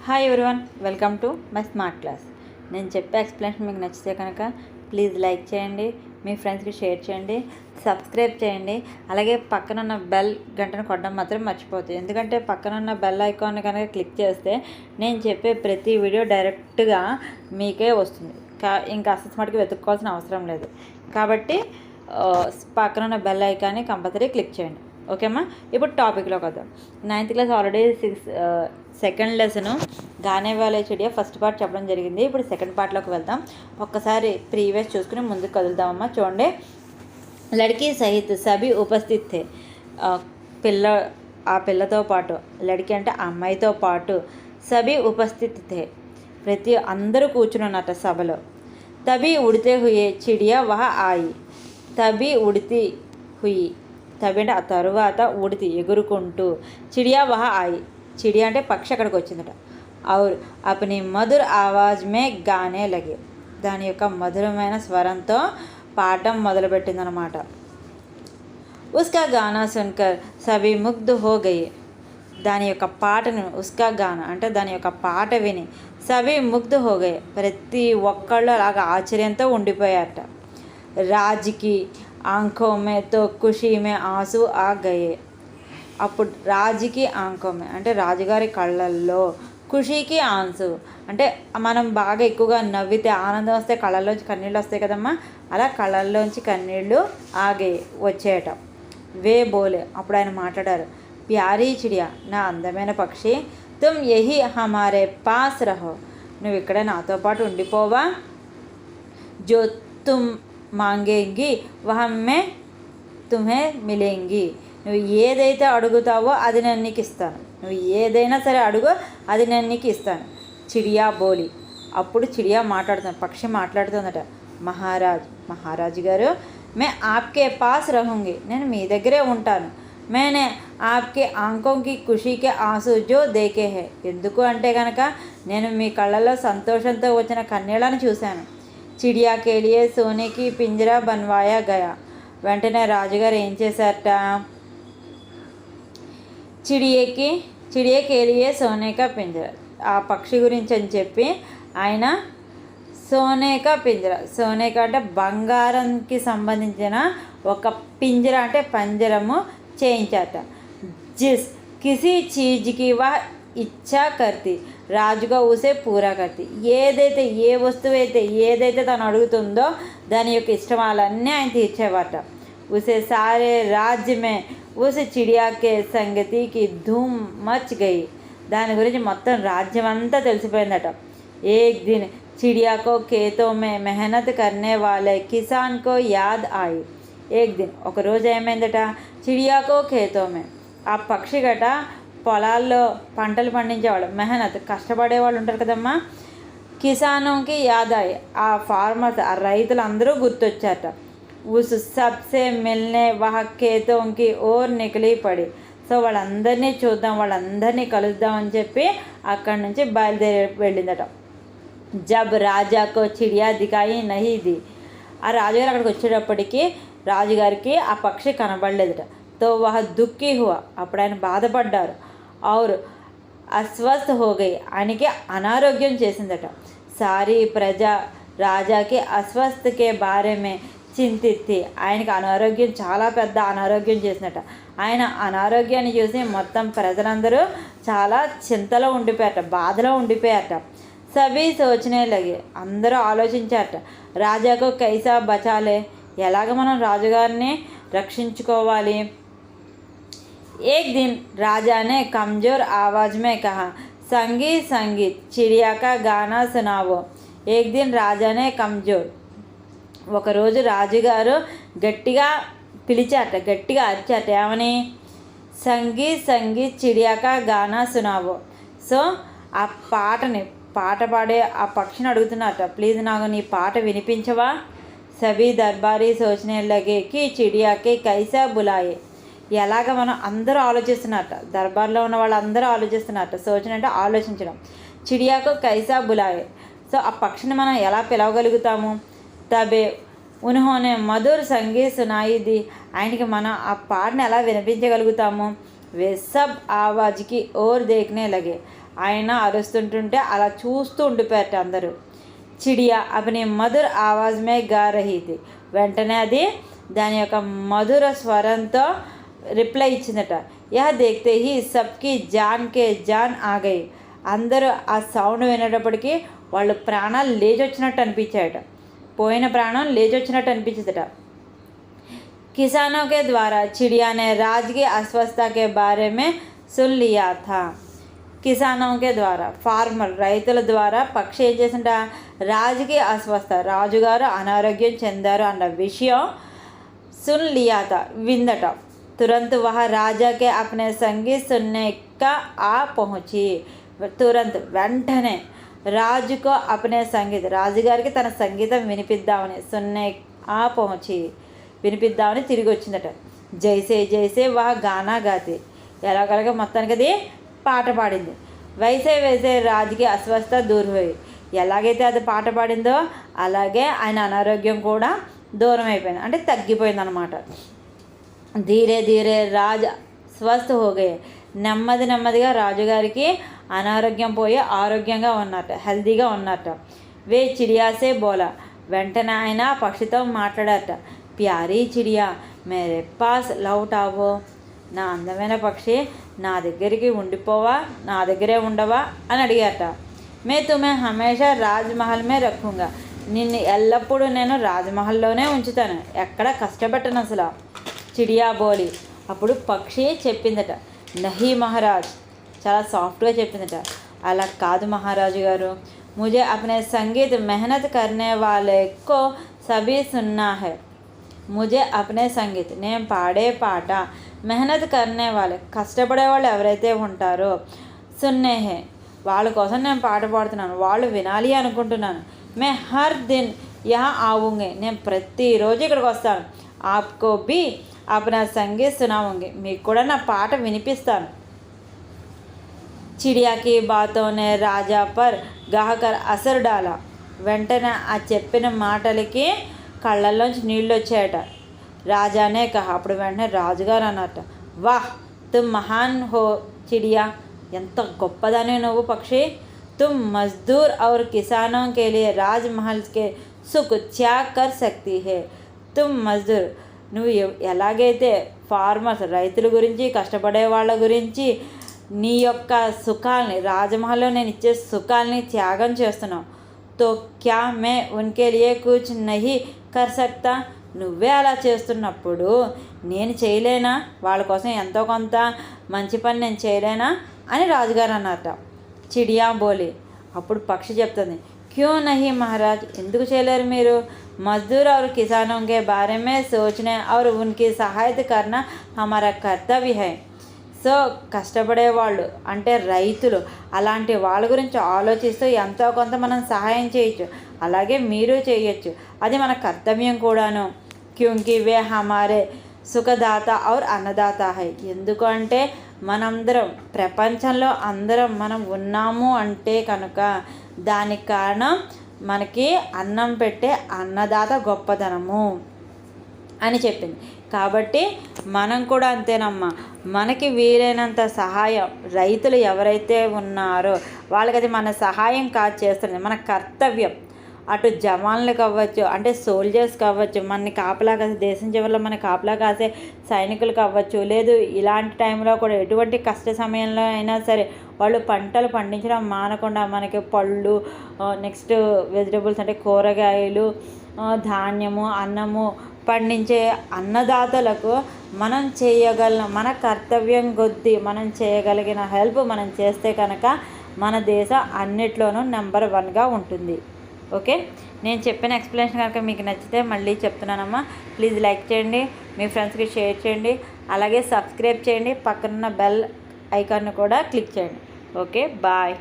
Hi everyone, welcome to my smart class. నేను చెప్పే explanation మీకు నచ్చితే కనుక ప్లీజ్ లైక్ చేయండి, మీ ఫ్రెండ్స్కి షేర్ చేయండి, సబ్స్క్రైబ్ చేయండి. అలాగే పక్కన ఉన్న బెల్ గంటను కొట్టడం మాత్రం మర్చిపోతుంది. ఎందుకంటే పక్కన ఉన్న బెల్ ఐకాన్ కనుక క్లిక్ చేస్తే నేను చెప్పే ప్రతి వీడియో డైరెక్ట్గా మీకే వస్తుంది. ఇంకా అసలు మటుకు వెతుక్కోవాల్సిన అవసరం లేదు. కాబట్టి పక్కన ఉన్న బెల్ ఐకాన్ని కంపల్సరీ క్లిక్ చేయండి. ఓకేమ్మా. ఇప్పుడు టాపిక్లోకి వద్దాం. 9th class already second lesson గానే వాలే చిడియా ఫస్ట్ పార్ట్ చెప్పడం జరిగింది. ఇప్పుడు సెకండ్ పార్ట్లోకి వెళ్దాం. ఒక్కసారి ప్రీవియస్ చూసుకుని ముందుకు కదులుదామమ్మా. చూడండి, లడ్కీ సహిత్ సభీ ఉపస్థిత్ థే. ఆ పిల్లతో పాటు, లడ్కీ అంటే అమ్మాయితో పాటు, సభీ ఉపస్థిత్ థే, అందరూ కూర్చుని ఉన్నట్ట సభలో. తభీ ఉడితే హుయే చిడియా వహ ఆయి. తభీ ఉడితి హుయి, తభి అంటే ఆ తరువాత, ఉడితి ఎగురుకుంటూ, చిడియా వహ ఆయి, చిడియా అంటే పక్షి అక్కడికి వచ్చిందట. ఔర్ అప్ని మధుర్ ఆవాజ్ మే గానే లగే, దాని యొక్క మధురమైన స్వరంతో పాడటం మొదలుపెట్టిందనమాట. ఉస్కా గానా సున్కర్ సభీ ముగ్ధ్ హో గయే. దాని యొక్క పాటను, ఉస్కా గానా అంటే దాని యొక్క పాట విని, సభీ ముగ్ధ్ హో గయే, ప్రతి ఒక్కళ్ళు అలాగా ఆశ్చర్యంతో ఉండిపోయారట. రాజ్కి ఆంఖో మే తో ఖుషీ మే ఆంసూ ఆ గయే. అప్పుడు రాజుకి ఆంఖో మే అంటే రాజుగారి కళ్ళల్లో, ఖుషీకి ఆన్సు అంటే మనం బాగా ఎక్కువగా నవ్వితే ఆనందం వస్తే కళ్ళల్లోంచి కన్నీళ్ళు వస్తాయి కదమ్మా, అలా కళ్ళల్లోంచి కన్నీళ్ళు ఆగే వచ్చేయట. వే బోలే, అప్పుడు ఆయన మాట్లాడారు. ప్యారీ చిడియా, నా అందమైన పక్షి, తుమ్ యహీ హమారే పాస్ రహో, నువ్వు ఇక్కడే నాతో పాటు ఉండిపోవా. జో తుమ్ మాంగేంగి వహ మే తుమ్హే మిలేంగి, నువ్వు ఏదైతే అడుగుతావో అది నేను నీకు ఇస్తాను. నువ్వు ఏదైనా సరే అడుగు, అది నేను నీకు ఇస్తాను. చిడియా బోలి, అప్పుడు చిడియా మాట్లాడుతుంది, పక్షి మాట్లాడుతుందట. మహారాజు గారు, మే ఆప్కే పాస్ రహూంగి, నేను మీ దగ్గరే ఉంటాను. మేనే ఆప్కే ఆంఖోంకి ఖుషీకే ఆంసూ జో దేకే హే, ఎందుకు అంటే కనుక నేను మీ కళ్ళల్లో సంతోషంతో వచ్చిన కన్నీళ్ళని చూశాను. చిడియా కేలియే సోనేకి పింజరా బన్వాయా గయా. వెంటనే రాజుగారు ఏం చేశారట, చిడియే కేలియే సోనేకా పింజరా, ఆ పక్షి గురించి అని చెప్పి ఆయన సోనేకా పింజరా, సోనేకా అంటే బంగారంకి సంబంధించిన ఒక పింజరా అంటే పంజరము చేయించారట. జిస్ కిసి చీజ్కి వా ఇచ్చా కర్తి, రాజుగా ఊసే పూరా కర్తి, ఏదైతే ఏ వస్తువు అయితే ఏదైతే తను అడుగుతుందో దాని యొక్క ఇష్టమాలన్నీ ఆయన తీర్చేవాట. ఉసే సారే రాజ్యమే ఉస్ చిడియాకే సంగతికి ధూమ్ మచ్ గయి, దాని గురించి మొత్తం రాజ్యం అంతా తెలిసిపోయిందట. ఏక్ దిన్ చిడియాకో ఖేతో మే మెహనత్ కర్నే వాలే కిసాన్ కో యాద్ ఆయి. ఏక్ దిన్, ఒకరోజు ఏమైందట, చిడియాకో ఖేతో మే, ఆ పక్షి గట పొలాల్లో పంటలు పండించేవాళ్ళు, మెహనత్ కష్టపడేవాళ్ళు ఉంటారు కదమ్మా, కిసానోకి యాదాయి, ఆ ఫార్మర్స్ ఆ రైతులందరూ గుర్తొచ్చారట. ఉస్ సబ్సే మిల్నే వహ ఖేతోంకి ఓర్ నికలి పడి, సో వాళ్ళందరినీ చూద్దాం, వాళ్ళందరినీ కలుద్దామని చెప్పి అక్కడి నుంచి బయలుదేరి వెళ్ళిందట. జబ్ రాజాకో చిడియా దికాయి నహీ ది, ఆ రాజుగారు అక్కడికి వచ్చేటప్పటికి రాజుగారికి ఆ పక్షి కనబడలేదట. తో వహ దుఃఖీ హువా, అప్పుడు ఆయన బాధపడ్డారు. ఔర్ అస్వస్థ హోగై, ఆయనకి అనారోగ్యం చేసిందట. సారీ ప్రజా రాజాకి అస్వస్థకే బారేమే చింతిత్తి, ఆయనకి అనారోగ్యం చాలా పెద్ద అనారోగ్యం చేసినట. ఆయన అనారోగ్యాన్ని చూసి మొత్తం ప్రజలందరూ చాలా చింతలో ఉండిపోయారట, బాధలో ఉండిపోయారట. సభీ సోచనే లగే, అందరూ ఆలోచించారట. రాజాకు కైసా బచాలే, ఎలాగ మనం రాజుగారిని రక్షించుకోవాలి. एक दिन राजा ने कमज़ोर आवाज़ में कहा, संगीत चिड़िया का गाना सुनावो. एक दिन राजा ने कमज़ोर, ఒకరోజు రాజుగారు గట్టిగా పిలిచారట, గట్టిగా అరిచారట. ఏమని, సంగీత్ చిడియాకా గానా సునావో. సో ఆ పాట పాడే ఆ పక్షిని అడుగుతున్నారట, ప్లీజ్ నాకు నీ పాట వినిపించవా. సభీ దర్బారీ సోచనే లగే కి చిడియాకే కైసా బులాయే, ఎలాగ మనం అందరూ ఆలోచిస్తున్నట్ట, దర్బార్లో ఉన్న వాళ్ళందరూ ఆలోచిస్తున్నట్ట. సోచన అంటే ఆలోచించడం. చిడియాకు కైసా బులాయే, సో ఆ పక్షిని మనం ఎలా పిలవగలుగుతాము. తబే ఉన్హోనే మధుర్ సంగీత్ సునాయి ది, ఆయనకి మనం ఆ పాటను ఎలా వినిపించగలుగుతాము. వే సబ్ ఆవాజ్కి ఓర్ దేఖనే లగే, ఆయన అరుస్తుంటుంటే అలా చూస్తూ ఉండిపోయారట అందరూ. చిడియా అపని మధుర ఆవాజ్ మే గా రహీ థీ. వెంటనే అది దాని యొక్క మధుర స్వరంతో రిప్లై ఇచ్చిందట. యహ దేఖ్తే హీ సబ్కి జాన్ ఆ గయి. అందరూ ఆ సౌండ్ వినేటప్పటికీ వాళ్ళు ప్రాణాలు లేచొచ్చినట్టు అనిపించాయట. పోయిన ప్రాణం లేచొచ్చినట్టు అనిపించిందట. किसानों के द्वारा चिड़िया ने राज की अस्वस्थता के बारे में सुन लिया था. కిసానోं के ద్వారా ఫార్మర్ రైతుల ద్వారా పక్షి ఏం చేసింట, రాజుకి అస్వస్థ రాజుగారు అనారోగ్యం చెందారు అన్న విషయం సున్ లియా థా విందట. తురంత్ వహ రాజా కే అప్నే సంగీత్ సున్నే కా ఆ పహుంచి. తురంత్ వెంటనే రాజుకో అప్నే సంగీత్ రాజుగారికి తన సంగీతం వినిపిద్దామని సున్నే ఆ పహుంచి వినిపిద్దామని తిరిగి వచ్చిందట. జైసే జైసే వహ గానా గాతి. ఎలాగలగా మొత్తానికి అది పాట పాడింది. వైసే వైసే రాజుకి అస్వస్థ దూరం హోయి. ఎలాగైతే అది పాట పాడిందో అలాగే ఆయన అనారోగ్యం కూడా దూరం అయిపోయింది, అంటే తగ్గిపోయింది అనమాట. ధీరే ధీరే రాజ్ స్వస్థ హోగే. నెమ్మదిగా రాజుగారికి అనారోగ్యం పోయి ఆరోగ్యంగా ఉన్నట్ట, హెల్తీగా ఉన్నట్ట. వే చిడియాసే బోలా. వెంటనే ఆయన పక్షితో మాట్లాడారట. ప్యారీ చిడియా మేరే పాస్ లౌట్ ఆవో. నా అందమైన పక్షి నా దగ్గరికి ఉండిపోవా, నా దగ్గరే ఉండవా అని అడిగారట. మే తుమే హమేషా రాజ్మహల్ మే రఖూంగా. నిన్ను ఎల్లప్పుడూ నేను రాజ్మహల్లోనే ఉంచుతాను, ఎక్కడ కష్టపెట్టను అసలు. చిడియా బోలి. అప్పుడు పక్షి చెప్పిందట. నహీ మహారాజ్. చాలా సాఫ్ట్గా చెప్పిందట. అలా కాదు మహారాజు గారు, ముజే అప్నే సంగీత్ మెహనత్ కర్నే వాలే కో సభీ సున్నా హై. ముజే అప్నే సంగీత్ నేను పాడే పాట మెహనత్ కర్నే వాళ్ళే కష్టపడే వాళ్ళు ఎవరైతే ఉంటారో సున్నే హే వాళ్ళ కోసం నేను పాట పాడుతున్నాను, వాళ్ళు వినాలి అనుకుంటున్నాను. మే హర్ దిన్ యహా ఆవుంగే. నేను ప్రతిరోజు ఇక్కడికి వస్తాను. ఆప్కో బి అప్నా సంగీత్ సునావుంగే. మీకు కూడా నా పాట వినిపిస్తాను. చిడియాకి బాతోనే రాజా పర్ గాహకర్ అసర్ డాలా. వెంటనే ఆ చెప్పిన మాటలకి కళ్ళల్లోంచి నీళ్ళు వచ్చాయట. రాజానే కహ. అప్పుడు వెంటనే రాజుగారు అన్నట్ట. వాహ్ తుమ్ మహాన్ హో చిడియా. ఎంత గొప్పదాని నువ్వు పక్షి. తుమ్ మజ్దూర్ ఔర్ కిసానోं के लिए రాజ్మహల్ కే సుఖ్ త్యాగ్ కర్ సక్తీ హే. తుమ్ మజ్దూర్ నువ్వు ఎలాగైతే ఫార్మర్స్ రైతుల గురించి కష్టపడే వాళ్ళ గురించి నీ యొక్క సుఖాల్ని రాజ్మహల్లో నేను ఇచ్చే సుఖాల్ని త్యాగం చేస్తున్నావు. తో క్యా మే ఉన్కే లియే కుచ్ నహీ కర్ సక్తా. నువ్వే అలా చేస్తున్నప్పుడు నేను చేయలేనా, వాళ్ళ కోసం ఎంతో కొంత మంచి పని నేను చేయలేనా అని రాజుగారు అన్నట. చిడియా బోలి. అప్పుడు పక్షి చెప్తుంది. క్యూ నహీ మహారాజ్. ఎందుకు చేయలేరు మీరు. మజ్దూర్ और किसानों के बारे में सोचने और उनकी सहायता करना हमारा कर्तव्य है. సో కష్టపడేవాళ్ళు అంటే రైతులు, అలాంటి వాళ్ళ గురించి ఆలోచిస్తూ ఎంతో కొంత మనం సహాయం చేయొచ్చు, అలాగే మీరు చేయొచ్చు, అది మన కర్తవ్యం కూడాను. క్యూంకి వే హమారే సుఖదాత ఔర్ అన్నదాత హై. ఎందుకు అంటే మనందరం ప్రపంచంలో అందరం మనం ఉన్నాము అంటే కనుక దానికి కారణం మనకి అన్నం పెట్టే అన్నదాత గొప్పతనము అని చెప్పింది. కాబట్టి మనం కూడా అంతేనమ్మా, మనకి వీలైనంత సహాయం రైతులు ఎవరైతే ఉన్నారో వాళ్ళకి అది మన సహాయం కాదు చేస్తుంది, మన కర్తవ్యం. అటు జవాన్లు కావచ్చు, అంటే సోల్జర్స్ కావచ్చు, మనని కాపలా కాసే దేశం చివరిలో మన కాపలా కాసే సైనికులు కావచ్చు, లేదు ఇలాంటి టైంలో కూడా ఎటువంటి కష్ట సమయంలో అయినా సరే వాళ్ళు పంటలు పండించడం మానకుండా మనకి పళ్ళు, నెక్స్ట్ వెజిటబుల్స్ అంటే కూరగాయలు, ధాన్యము, అన్నము పండించే అన్నదాతలకు మనం చేయగలిగిన మన కర్తవ్యం కొద్దీ మనం చేయగలిగిన హెల్ప్ మనం చేస్తే కనుక మన దేశం అన్నిట్లోనూ నెంబర్ 1గా ఉంటుంది. ఓకే, నేను చెప్పిన ఎక్స్ప్లెనేషన్ కనుక మీకు నచ్చితే మళ్ళీ చెప్తున్నానమ్మా, ప్లీజ్ లైక్ చేయండి, మీ ఫ్రెండ్స్కి షేర్ చేయండి, అలాగే సబ్స్క్రైబ్ చేయండి, పక్కనున్న బెల్ ఐకాన్ను కూడా క్లిక్ చేయండి. Okay, bye.